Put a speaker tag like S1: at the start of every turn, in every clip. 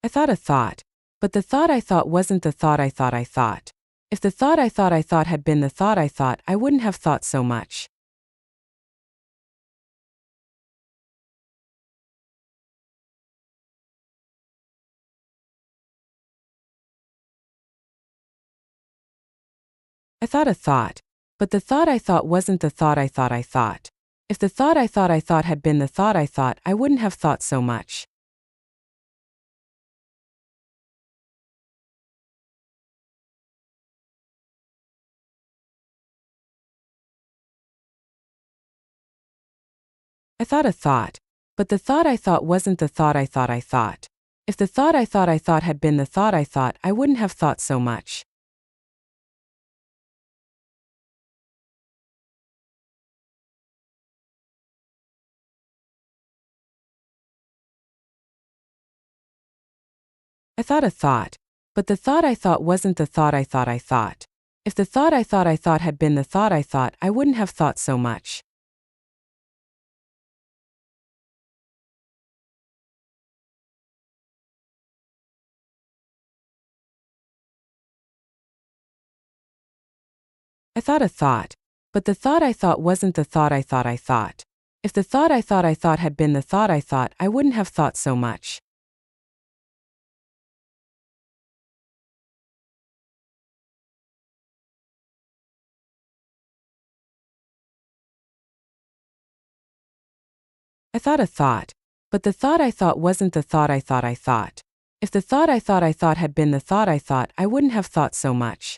S1: I thought a thought, but the thought I thought wasn't the thought I thought I thought. If the thought I thought had been the thought I wouldn't have thought so much. I thought a thought, but the thought I thought wasn't the thought I thought. If the thought I thought had been the thought I wouldn't have thought so much. I thought a thought, but the thought I thought wasn't the thought I thought. If the thought I thought had been the thought I wouldn't have thought so much. I thought a thought, but the thought I thought wasn't the thought I thought. If the thought I thought had been the thought I wouldn't have thought so much. I thought a thought, but the thought I thought wasn't the thought I thought. If the thought I thought had been the thought I wouldn't have thought so much. I thought a thought, but the thought I thought wasn't the thought I thought. If the thought I thought had been the thought I wouldn't have thought so much.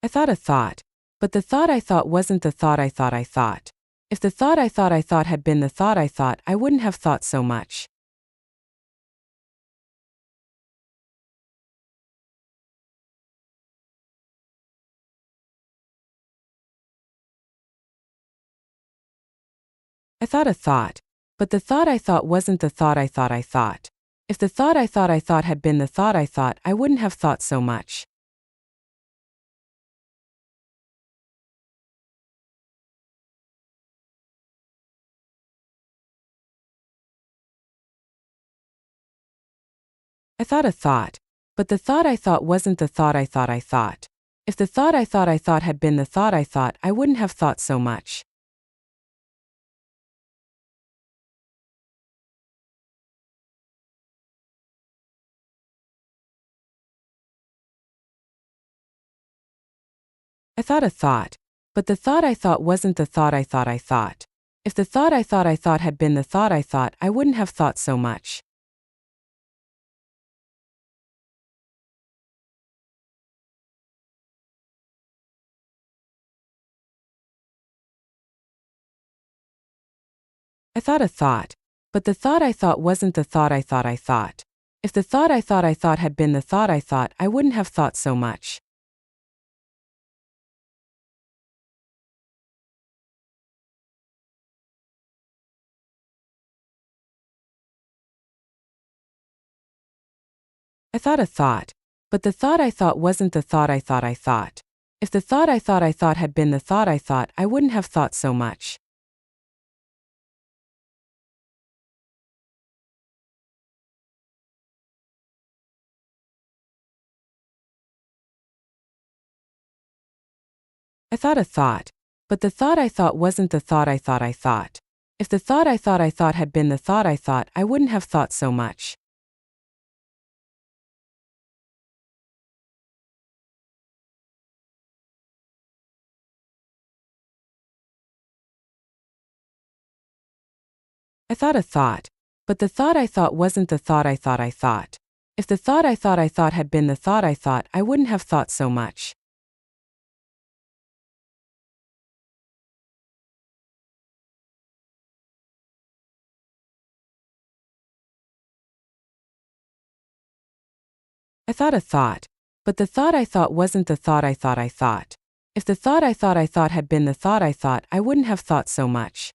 S1: I thought a thought, but the thought I thought wasn't the thought I thought. If the thought I thought had been the thought I wouldn't have thought so much. I thought a thought, but the thought I thought wasn't the thought I thought. If the thought I thought had been the thought I wouldn't have thought so much. I thought a thought, but the thought I thought wasn't the thought I thought. If the thought I thought had been the thought I wouldn't have thought so much. I thought a thought, but the thought I thought wasn't the thought I thought. If the thought I thought had been the thought I wouldn't have thought so much. I thought a thought, but the thought I thought wasn't the thought I thought. If the thought I thought had been the thought I wouldn't have thought so much. I thought a thought, but the thought I thought wasn't the thought I thought. If the thought I thought had been the thought I wouldn't have thought so much. I thought a thought, but the thought I thought wasn't the thought I thought. If the thought I thought had been the thought I wouldn't have thought so much. I thought a thought, but the thought I thought wasn't the thought I thought. If the thought I thought had been the thought I wouldn't have thought so much. I thought a thought, but the thought I thought wasn't the thought I thought. If the thought I thought had been the thought I wouldn't have thought so much.